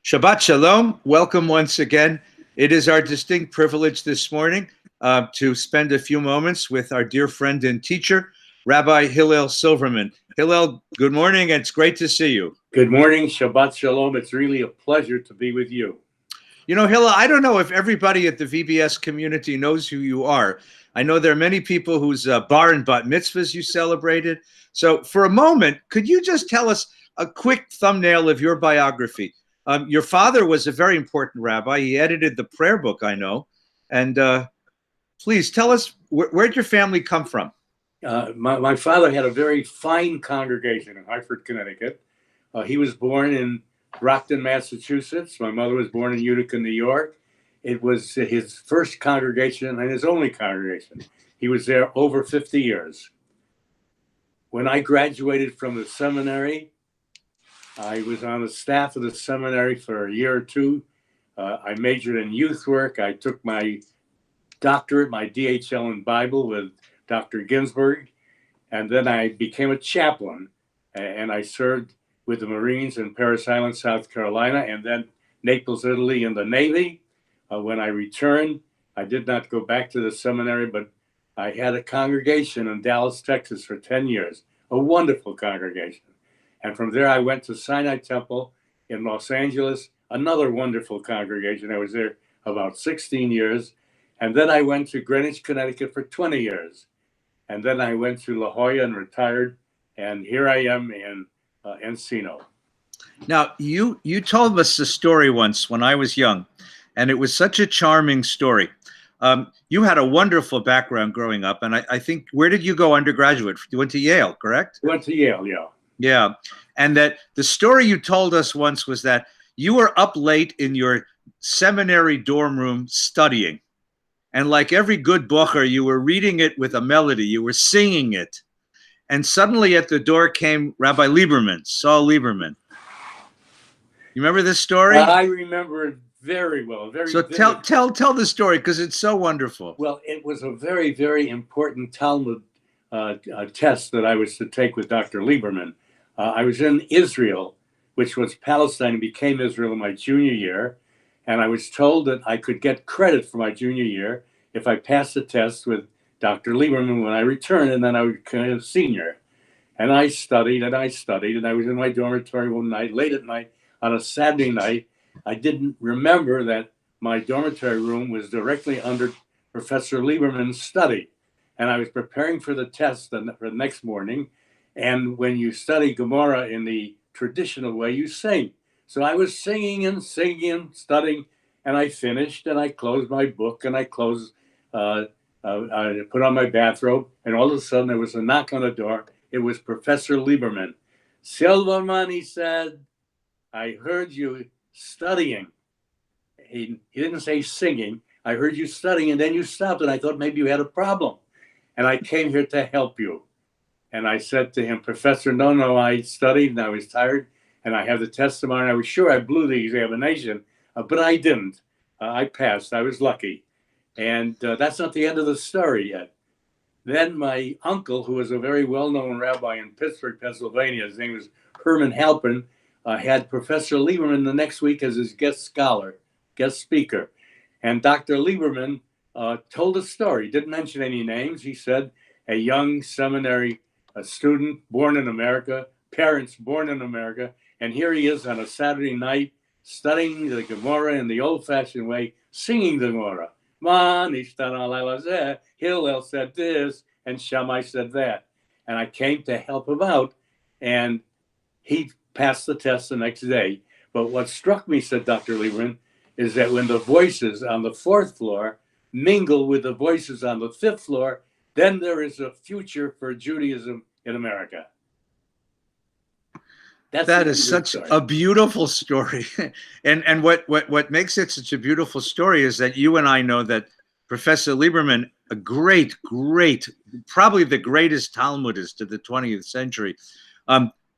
Shabbat Shalom. Welcome once again. It is our distinct privilege this morning to spend a few moments with our dear friend and teacher, Rabbi Hillel Silverman. Hillel, good morning. It's great to see you. Good morning. Shabbat Shalom. It's really a pleasure to be with you. You know, Hillel, I don't know if everybody at the VBS community knows who you are. I know there are many people whose bar and bat mitzvahs you celebrated. So for a moment, could you just tell us a quick thumbnail of your biography? Your father was a very important rabbi. He edited the prayer book, I know. And please tell us, where'd your family come from? My father had a very fine congregation in Hartford, Connecticut. He was born in Brockton, Massachusetts. My mother was born in Utica, New York. It was his first congregation and his only congregation. He was there over 50 years. When I graduated from the seminary, I was on the staff of the seminary for a year or two. I majored in youth work. I took my doctorate, my DHL in Bible with Dr. Ginsburg. And then I became a chaplain. And I served with the Marines in Parris Island, South Carolina, and then Naples, Italy in the Navy. When I returned, I did not go back to the seminary, but I had a congregation in Dallas, Texas for 10 years, a wonderful congregation. And from there, I went to Sinai Temple in Los Angeles, another wonderful congregation. I was there about 16 years. And then I went to Greenwich, Connecticut for 20 years. And then I went to La Jolla and retired. And here I am in Encino. Now, you told us a story once when I was young, and it was such a charming story. You had a wonderful background growing up, and I think, where did you go undergraduate? You went to Yale, correct? Went to Yale, yeah. Yeah, and that the story you told us once was that you were up late in your seminary dorm room studying, and like every good bocher, you were reading it with a melody, you were singing it, and suddenly at the door came Rabbi Lieberman, Saul Lieberman. You remember this story? I remember it very well. So tell the story, because it's so wonderful. Well, it was a very, very important Talmud test that I was to take with Dr. Lieberman. I was in Israel, which was Palestine, and became Israel in my junior year. And I was told that I could get credit for my junior year if I passed the test with Dr. Lieberman when I returned, and then I would become a senior. And I studied, and I studied, and I was in my dormitory one night, late at night, on a Saturday night. I didn't remember that my dormitory room was directly under Professor Lieberman's study. And I was preparing for the test for the next morning. And when you study Gemara in the traditional way, you sing. So I was singing and singing and studying, and I finished, and I closed my book, and I closed, I put on my bathrobe, and all of a sudden there was a knock on the door. It was Professor Lieberman. Silverman, he said, I heard you studying. He didn't say singing. I heard you studying, and then you stopped, and I thought maybe you had a problem. And I came here to help you. And I said to him, Professor, no, I studied, and I was tired, and I have the test tomorrow, and I was sure I blew the examination, but I didn't. I passed. I was lucky. And that's not the end of the story yet. Then my uncle, who was a very well-known rabbi in Pittsburgh, Pennsylvania, his name was Herman Halpern, had Professor Lieberman the next week as his guest scholar, guest speaker. And Dr. Lieberman told a story, didn't mention any names. He said a young seminary student born in America, parents born in America, and here he is on a Saturday night studying the Gemara in the old-fashioned way, singing the Gemara. Hillel said this, and Shammai said that. And I came to help him out, and he passed the test the next day. But what struck me, said Dr. Lieberman, is that when the voices on the fourth floor mingle with the voices on the fifth floor, then there is a future for Judaism in America. That is such a beautiful story. And what makes it such a beautiful story is that you and I know that Professor Lieberman, a great, probably the greatest Talmudist of the 20th century,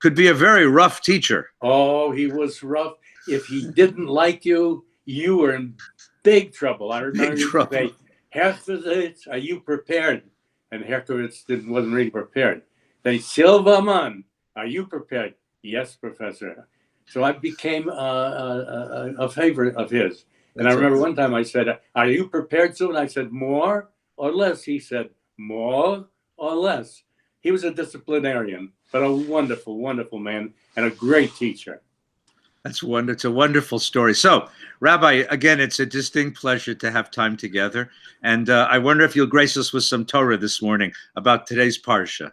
could be a very rough teacher. Oh, he was rough. If he didn't like you, you were in big trouble. I remember you say, Herkovitz, are you prepared? And Herkovitz wasn't really prepared. Then Silverman, are you prepared? Yes, Professor. So I became a favorite of his. And I That's remember awesome. one time I said, "Are you prepared to?" And I said, "More or less?" He said, "More or less." He was a disciplinarian, but a wonderful, wonderful man and a great teacher. It's a wonderful story. So, Rabbi, again, it's a distinct pleasure to have time together. And I wonder if you'll grace us with some Torah this morning about today's parsha.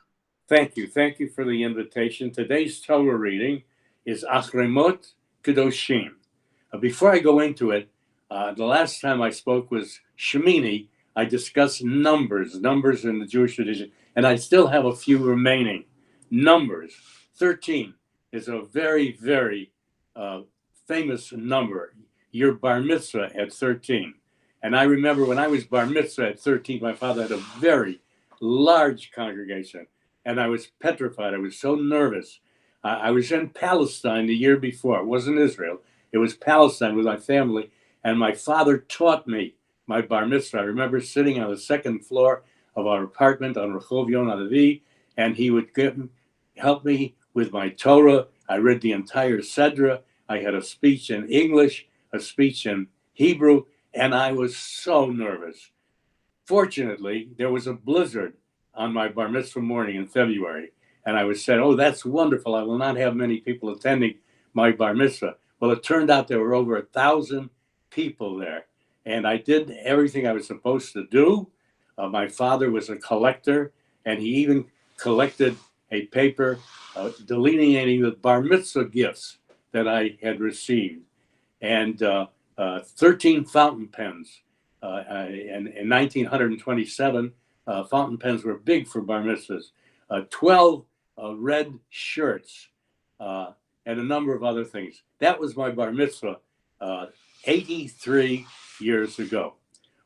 Thank you. Thank you for the invitation. Today's Torah reading is Achremot Kedoshim. Before I go into it, the last time I spoke was Shemini. I discussed numbers in the Jewish tradition, and I still have a few remaining. Numbers 13 is a very, very famous number. Your bar mitzvah at 13. And I remember when I was bar mitzvah at 13, my father had a very large congregation, and I was petrified. I was so nervous. I was in Palestine the year before. It wasn't Israel. It was Palestine with my family, and my father taught me my bar mitzvah. I remember sitting on the second floor of our apartment on Rehov Yonah Levi, and he would help me with my Torah. I read the entire Sedra. I had a speech in English, a speech in Hebrew, and I was so nervous. Fortunately, there was a blizzard on my bar mitzvah morning in February, and I was said, "Oh, that's wonderful. I will not have many people attending my bar mitzvah." Well, it turned out there were over 1,000 people there, and I did everything I was supposed to do. My father was a collector, and he even collected a paper delineating the bar mitzvah gifts that I had received, and 13 fountain pens. In 1927, fountain pens were big for bar mitzvahs. 12 red shirts, and a number of other things. That was my bar mitzvah 83 years ago.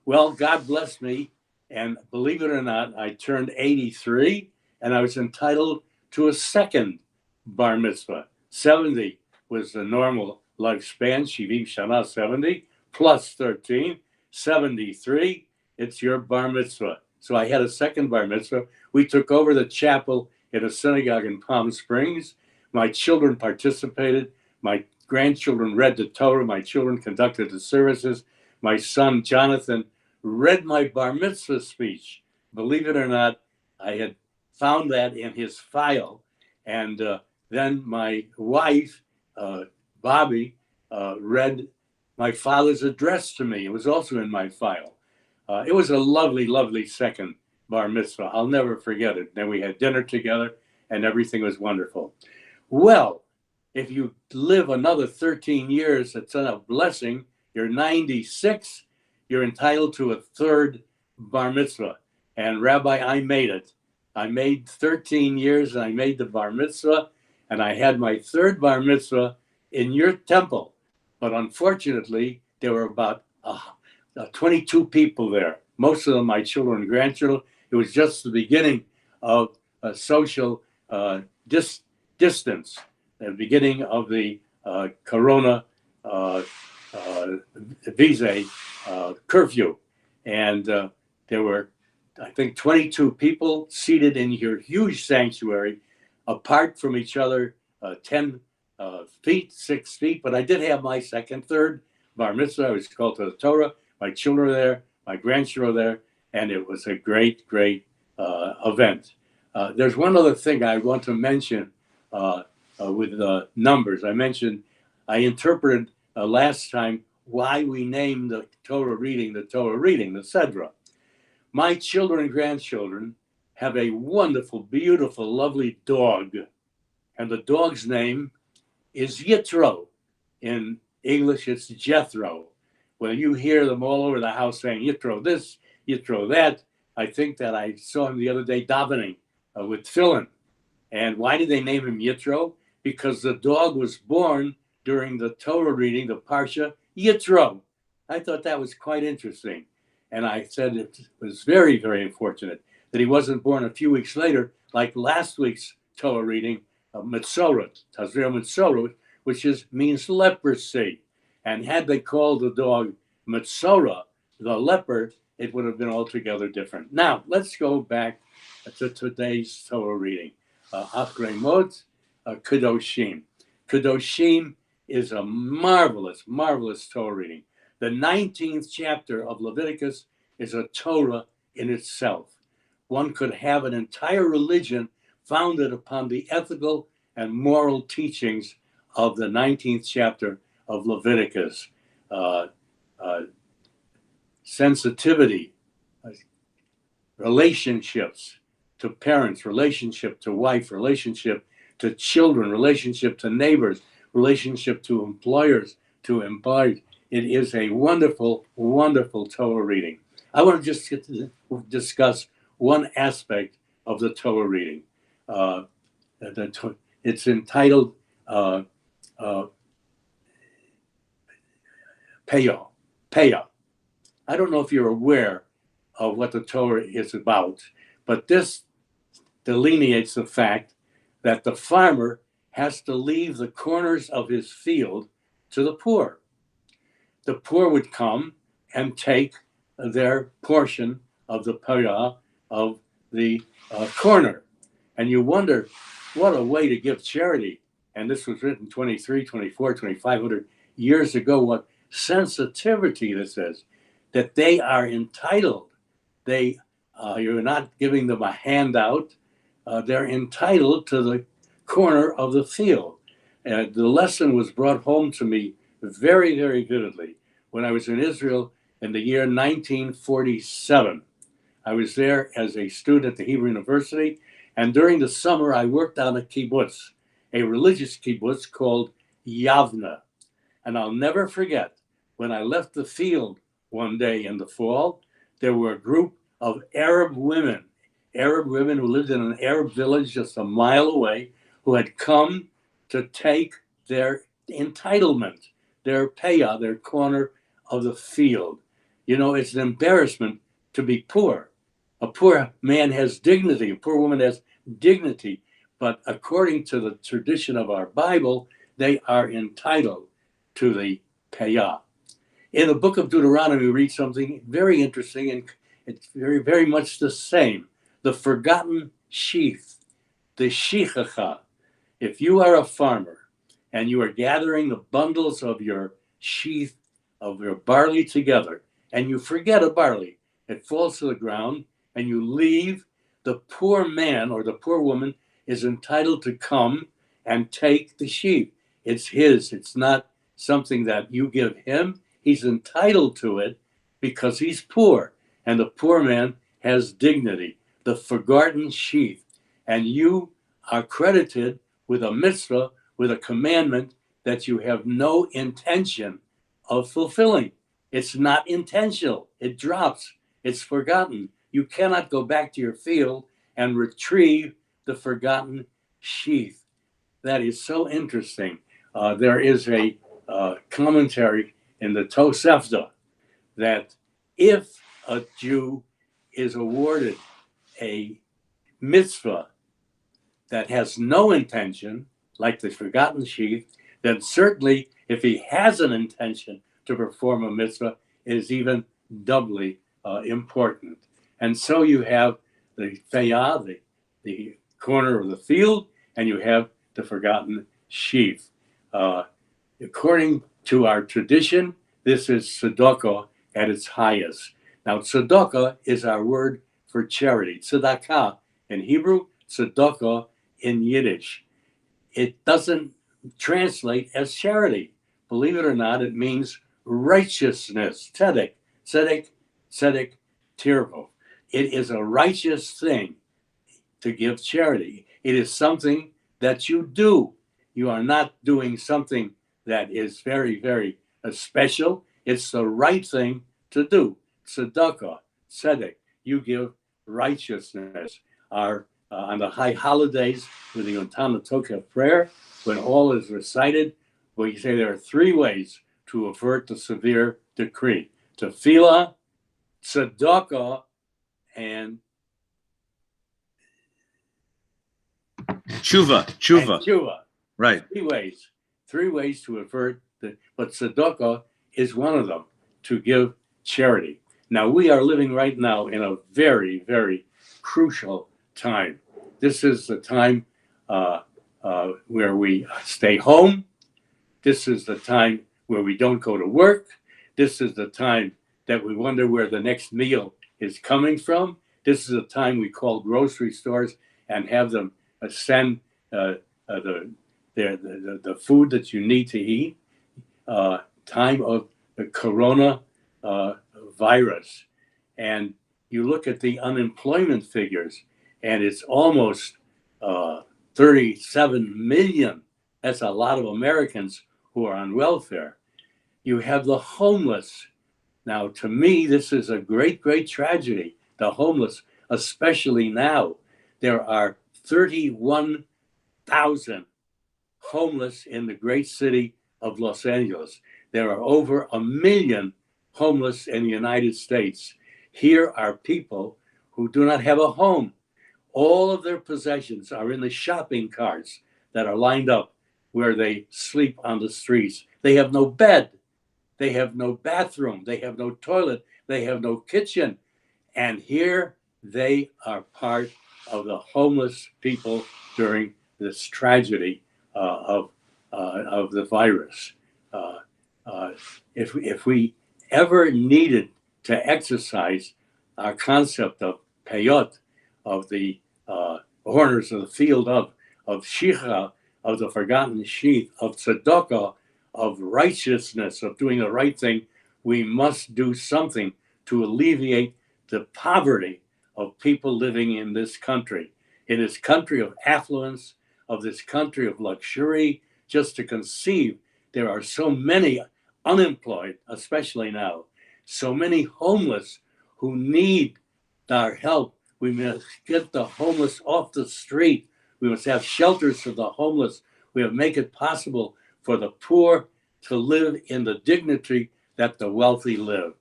Well, God bless me, and believe it or not, I turned 83, and I was entitled to a second bar mitzvah. 70 was the normal lifespan, Shivim Shana 70, plus 13, 73, it's your bar mitzvah. So I had a second bar mitzvah. We took over the chapel in a synagogue in Palm Springs. My children participated. My grandchildren read the Torah. My children conducted the services. My son, Jonathan, read my bar mitzvah speech. Believe it or not, I had found that in his file. And then my wife, Bobby, read my father's address to me. It was also in my file. It was a lovely, lovely second bar mitzvah. I'll never forget it. Then we had dinner together, and everything was wonderful. Well, if you live another 13 years, it's a blessing. You're 96, you're entitled to a third bar mitzvah. And Rabbi, I made it. I made 13 years, and I made the bar mitzvah, and I had my third bar mitzvah in your temple. But unfortunately, there were about 22 people there, most of them my children and grandchildren. It was just the beginning of a social distance, the beginning of the corona visa curfew. And there were, I think, 22 people seated in your huge sanctuary, apart from each other, 10 feet, 6 feet. But I did have my second, third bar mitzvah. I was called to the Torah. My children were there, my grandchildren were there, and it was a great, great event. There's one other thing I want to mention with the numbers. I interpreted last time why we named the Torah reading, the Sedra. My children and grandchildren have a wonderful, beautiful, lovely dog, and the dog's name is Yitro. In English, it's Jethro. Well, you hear them all over the house saying, Yitro this, Yitro that. I think that I saw him the other day davening with tefillin. And why did they name him Yitro? Because the dog was born during the Torah reading, the Parsha, Yitro. I thought that was quite interesting. And I said it was very, very unfortunate that he wasn't born a few weeks later, like last week's Torah reading, Metzorat, Tazria Metzorat, which means leprosy. And had they called the dog Metzora, the leper, it would have been altogether different. Now, let's go back to today's Torah reading. Achremot Kedoshim. Kedoshim is a marvelous, marvelous Torah reading. The 19th chapter of Leviticus is a Torah in itself. One could have an entire religion founded upon the ethical and moral teachings of the 19th chapter of Leviticus. Sensitivity, relationships to parents, relationship to wife, relationship to children, relationship to neighbors, relationship to employers, to employees. It is a wonderful, wonderful Torah reading. I want to just discuss one aspect of the Torah reading. It's entitled Peah. Peah. I don't know if you're aware of what the Torah is about, but this delineates the fact that the farmer has to leave the corners of his field to the poor. The poor would come and take their portion of the peah of the corner. And you wonder, what a way to give charity. And this was written 23, 24, 2,500 years ago. What sensitivity this is, that they are entitled. You're not giving them a handout. They're entitled to the corner of the field. The lesson was brought home to me very, very vividly when I was in Israel in the year 1947. I was there as a student at the Hebrew University, and during the summer I worked on a kibbutz, a religious kibbutz called Yavna. And I'll never forget, when I left the field one day in the fall, there were a group of Arab women who lived in an Arab village just a mile away, who had come to take their entitlement, their peah, their corner of the field. You know, it's an embarrassment to be poor. A poor man has dignity, a poor woman has dignity, but according to the tradition of our Bible, they are entitled to the peah. In the book of Deuteronomy, we read something very interesting, and it's very, very much the same. The forgotten sheaf, the shichacha. If you are a farmer and you are gathering the bundles of your sheaf, of your barley together, and you forget a barley, it falls to the ground, and you leave, the poor man or the poor woman is entitled to come and take the sheaf. It's his. It's not something that you give him. He's entitled to it because he's poor, and the poor man has dignity, the forgotten sheaf. And you are credited with a mitzvah, with a commandment that you have no intention of fulfilling. It's not intentional. It drops. It's forgotten. You cannot go back to your field and retrieve the forgotten sheaf. That is so interesting. There is a commentary in the Tosefta that if a Jew is awarded a mitzvah that has no intention, like the forgotten sheaf, then certainly if he has an intention to perform a mitzvah, it is even doubly important. And so you have the peah, the corner of the field, and you have the forgotten sheaf. According to our tradition, this is tzedakah at its highest. Now, tzedakah is our word for charity. Tzedakah in Hebrew, tzedakah in Yiddish. It doesn't translate as charity. Believe it or not, it means righteousness. Tzedek, tzedek, tzedek, tirvo. It is a righteous thing to give charity. It is something that you do. You are not doing something that is very, very special. It's the right thing to do. Tzedakah, tzedek, you give righteousness. On the high holidays with the Untana Tokef prayer, when all is recited, we say there are three ways to avert the severe decree: tefillah, tzedakah, and Tshuva. Right. Three ways to avert but tzedakah is one of them, to give charity. Now, we are living right now in a very, very crucial time. This is the time where we stay home. This is the time where we don't go to work. This is the time that we wonder where the next meal is coming from. This is the time we call grocery stores and have them send the food that you need to eat. Time of the corona virus. And you look at the unemployment figures, and it's almost 37 million. That's a lot of Americans who are on welfare. You have the homeless. Now, to me, this is a great, great tragedy. The homeless, especially now. There are 31,000 homeless in the great city of Los Angeles. There are over 1 million homeless in the United States. Here are people who do not have a home. All of their possessions are in the shopping carts that are lined up where they sleep on the streets. They have no bed. They have no bathroom. They have no toilet. They have no kitchen. And here they are part of the homeless people during this tragedy of the virus. If we ever needed to exercise our concept of peyot, of the corners of the field of shicha, of the forgotten sheep, of tzedakah, of righteousness, of doing the right thing, we must do something to alleviate the poverty of people living in this country of affluence, of this country of luxury. Just to conceive, there are so many unemployed, especially now, so many homeless who need our help. We must get the homeless off the street. We must have shelters for the homeless. We must make it possible for the poor to live in the dignity that the wealthy live.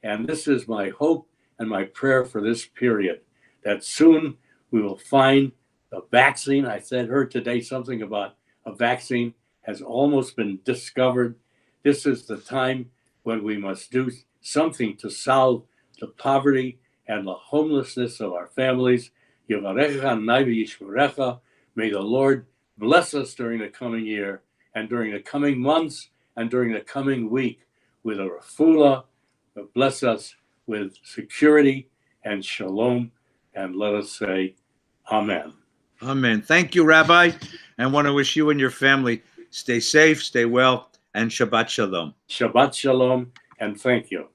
And this is my hope and my prayer for this period, that soon we will find a vaccine. I heard today something about a vaccine has almost been discovered. This is the time when we must do something to solve the poverty and the homelessness of our families. May the Lord bless us during the coming year and during the coming months and during the coming week with a refuah. Bless us with security and shalom. And let us say amen. Amen. Thank you, Rabbi. I want to wish you and your family stay safe, stay well, and Shabbat Shalom. Shabbat Shalom, and thank you.